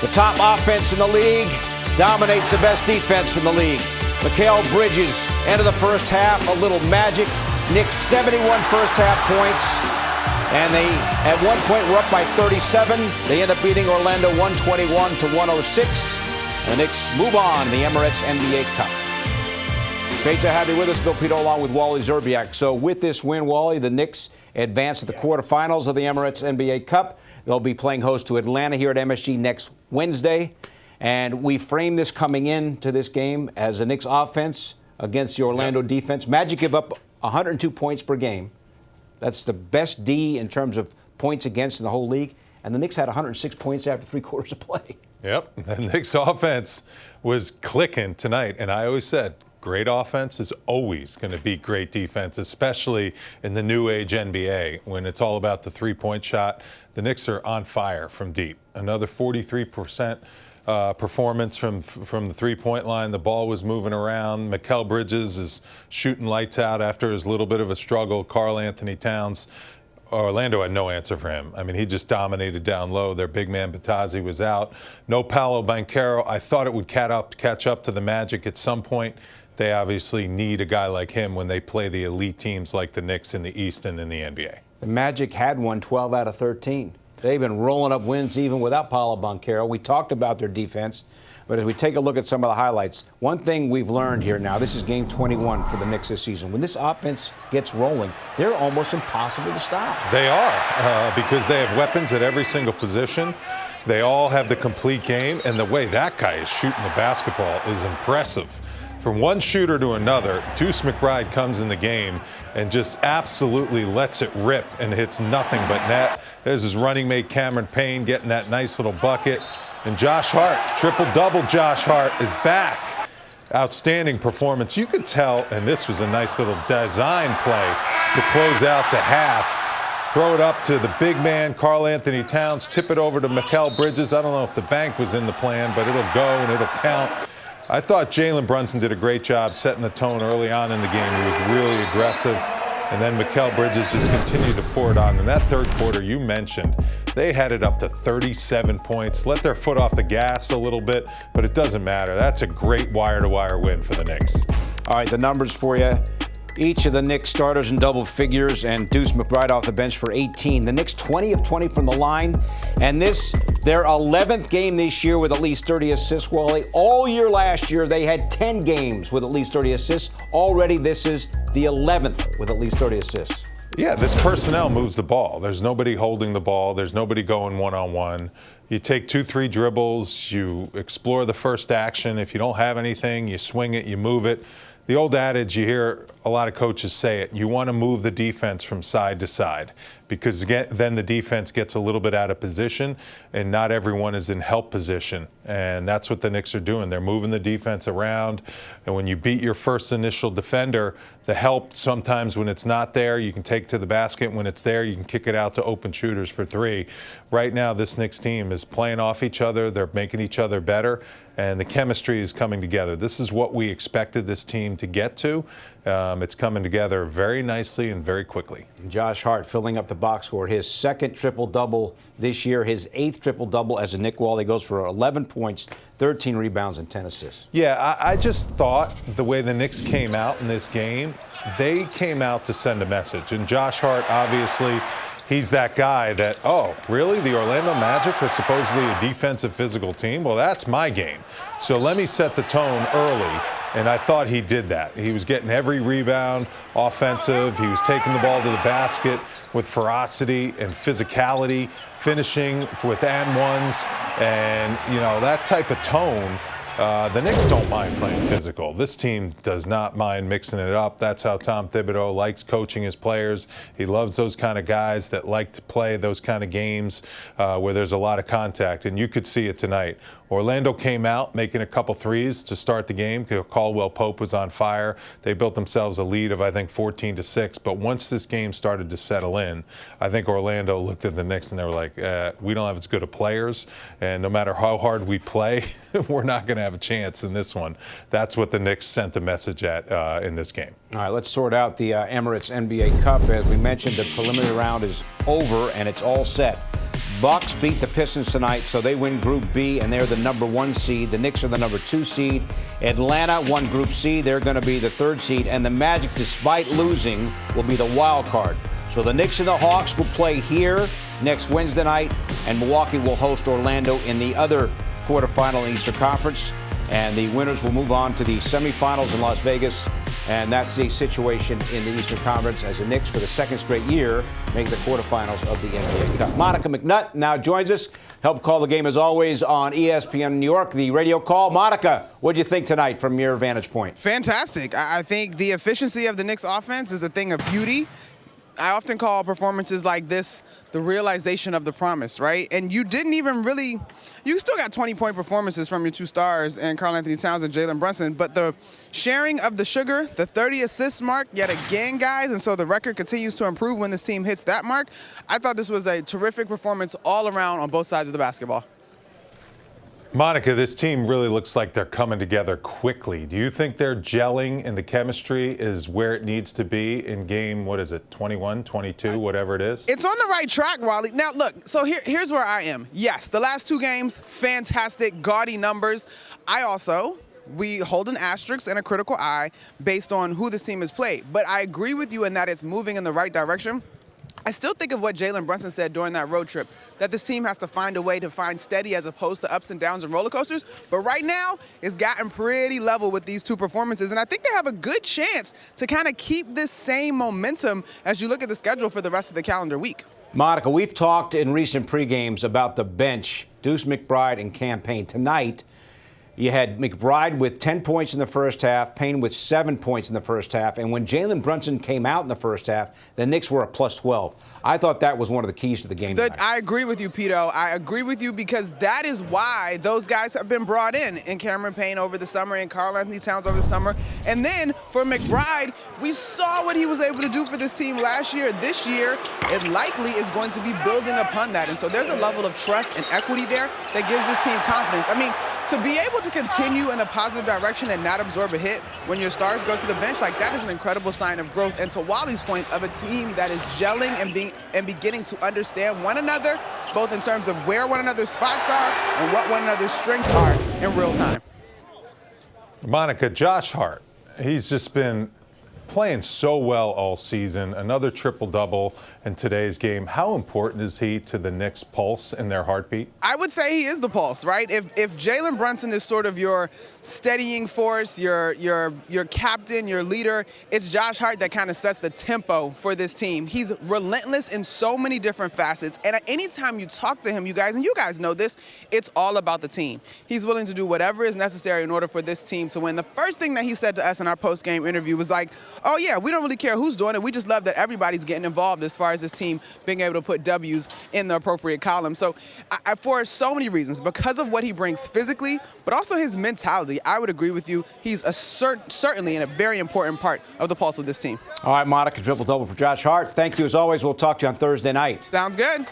The top offense in the league dominates the best defense in the league. Mikal Bridges, end of the first half, a little magic. Knicks 71 first half points. And they, at one point, were up by 37. They end up beating Orlando 121 to 106. And the Knicks move on in the Emirates NBA Cup. Great to have you with us, Bill Pito, along with Wally Zerbiak. So with this win, Wally, the Knicks advance to the quarterfinals of the Emirates NBA Cup. They'll be playing host to Atlanta here at MSG next Wednesday. And we frame this coming into this game as the Knicks offense against the Orlando defense. Magic give up 102 points per game. That's the best D in terms of points against in the whole league. And the Knicks had 106 points after 3 quarters of play. Yep, the Knicks offense was clicking tonight. And I always said, great offense is always going to beat great defense, especially in the new age NBA when it's all about the three-point shot. The Knicks are on fire from deep. Another 43% performance from the three-point line. The ball was moving around. Mikal Bridges is shooting lights out after his little bit of a struggle. Karl-Anthony Towns, Orlando had no answer for him. I mean, he just dominated down low. Their big man Batazzi was out. No Paolo Banchero. I thought it would catch up to the Magic at some point. They obviously need a guy like him when they play the elite teams like the Knicks in the East and in the NBA. The Magic had won 12 out of 13. They've been rolling up wins even without Paolo Banchero. We talked about their defense, but as we take a look at some of the highlights, one thing we've learned here now, this is game 21 for the Knicks this season. When this offense gets rolling, they're almost impossible to stop. They are, because they have weapons at every single position. They all have the complete game, and the way that guy is shooting the basketball is impressive. From one shooter to another, Deuce McBride comes in the game and just absolutely lets it rip and hits nothing but net. There's his running mate Cameron Payne getting that nice little bucket. And Josh Hart, triple-double Josh Hart, is back. Outstanding performance. You could tell, and this was a nice little design play to close out the half. Throw it up to the big man, Karl-Anthony Towns, tip it over to Mikal Bridges. I don't know if the bank was in the plan, but it'll go and it'll count. I thought Jalen Brunson did a great job setting the tone early on in the game. He was really aggressive. And then Mikal Bridges just continued to pour it on. In that third quarter you mentioned, they had it up to 37 points. Let their foot off the gas a little bit, but it doesn't matter. That's a great wire-to-wire win for the Knicks. All right, the numbers for you. Each of the Knicks starters in double figures, and Deuce McBride off the bench for 18. The Knicks 20 of 20 from the line, and this their 11th game this year with at least 30 assists, Wally. All year last year, they had 10 games with at least 30 assists. Already, this is the 11th with at least 30 assists. Yeah, this personnel moves the ball. There's nobody holding the ball. There's nobody going one-on-one. You take 2-3 dribbles. You explore the first action. If you don't have anything, you swing it, you move it. The old adage, you hear a lot of coaches say it, you want to move the defense from side to side because then the defense gets a little bit out of position and not everyone is in help position. And that's what the Knicks are doing. They're moving the defense around. And when you beat your first initial defender, the help sometimes when it's not there, you can take it to the basket. When it's there, you can kick it out to open shooters for three. Right now, this Knicks team is playing off each other. They're making each other better. And the chemistry is coming together. This is what we expected this team to get to. It's coming together very nicely and very quickly. Josh Hart filling up the box score. His second triple-double this year, his 8th triple-double as a Knick Wall. He goes for 11 points, 13 rebounds, and 10 assists. Yeah, I just thought the way the Knicks came out in this game, they came out to send a message. And Josh Hart, obviously, he's that guy that, oh, really? The Orlando Magic are supposedly a defensive physical team? Well, that's my game. So let me set the tone early. And I thought he did that. He was getting every rebound offensive. He was taking the ball to the basket with ferocity and physicality, finishing with and ones. And, you know, that type of tone, the Knicks don't mind playing physical. This team does not mind mixing it up. That's how Tom Thibodeau likes coaching his players. He loves those kind of guys that like to play those kind of games where there's a lot of contact. And you could see it tonight. Orlando came out making a couple threes to start the game. Caldwell Pope was on fire. They built themselves a lead of, I think, 14-6. But once this game started to settle in, I think Orlando looked at the Knicks and they were like, we don't have as good of players. And no matter how hard we play, we're not going to have a chance in this one. That's what the Knicks sent the message at in this game. All right, let's sort out the Emirates NBA Cup. As we mentioned, the preliminary round is over and it's all set. Bucks beat the Pistons tonight, so they win Group B, and they're the #1 seed. The Knicks are the #2 seed. Atlanta won Group C. They're going to be the 3rd seed. And the Magic, despite losing, will be the wild card. So the Knicks and the Hawks will play here next Wednesday night, and Milwaukee will host Orlando in the other quarterfinal in the Eastern Conference. And the winners will move on to the semifinals in Las Vegas. And that's the situation in the Eastern Conference as the Knicks, for the 2nd straight year, make the quarterfinals of the NBA Cup. Monica McNutt now joins us. Help call the game, as always, on ESPN New York, the radio call. Monica, what do you think tonight from your vantage point? Fantastic. I think the efficiency of the Knicks offense is a thing of beauty. I often call performances like this the realization of the promise, right? And you didn't even really – you still got 20-point performances from your 2 stars and Karl-Anthony Towns and Jalen Brunson, but the sharing of the sugar, the 30 assists mark yet again, guys, and so the record continues to improve when this team hits that mark. I thought this was a terrific performance all around on both sides of the basketball. Monica, this team really looks like they're coming together quickly. Do you think they're gelling and the chemistry is where it needs to be in game, 21, 22, whatever it is? It's on the right track, Wally. Now, look, so here's where I am. Yes, the last 2 games, fantastic, gaudy numbers. We hold an asterisk and a critical eye based on who this team has played. But I agree with you in that it's moving in the right direction. I still think of what Jalen Brunson said during that road trip, that this team has to find a way to find steady as opposed to ups and downs and roller coasters. But right now, it's gotten pretty level with these 2 performances. And I think they have a good chance to kind of keep this same momentum as you look at the schedule for the rest of the calendar week. Monica, we've talked in recent pregames about the bench, Deuce McBride and Cam Payne. Tonight, you had McBride with 10 points in the first half, Payne with 7 points in the first half. And when Jalen Brunson came out in the first half, the Knicks were a +12. I thought that was one of the keys to the game tonight. I agree with you, Pito. I agree with you because that is why those guys have been brought in Cameron Payne over the summer and Karl-Anthony Towns over the summer. And then for McBride, we saw what he was able to do for this team last year. This year, it likely is going to be building upon that. And so there's a level of trust and equity there that gives this team confidence. I mean, to be able to continue in a positive direction and not absorb a hit when your stars go to the bench, like that is an incredible sign of growth. And to Wally's point, of a team that is gelling and beginning to understand one another, both in terms of where one another's spots are and what one another's strengths are in real time. Monica, Josh Hart, he's just been playing so well all season. Another triple-double in today's game. How important is he to the Knicks' pulse and their heartbeat? I would say he is the pulse, right? If Jalen Brunson is sort of your steadying force, your captain, your leader, it's Josh Hart that kind of sets the tempo for this team. He's relentless in so many different facets. And anytime you talk to him, you guys, and you guys know this, it's all about the team. He's willing to do whatever is necessary in order for this team to win. The first thing that he said to us in our post-game interview was like, oh, yeah, we don't really care who's doing it. We just love that everybody's getting involved as far as this team being able to put W's in the appropriate column. So for so many reasons, because of what he brings physically, but also his mentality, I would agree with you. He's certainly a very important part of the pulse of this team. All right, Monica, triple-double for Josh Hart. Thank you, as always. We'll talk to you on Thursday night. Sounds good.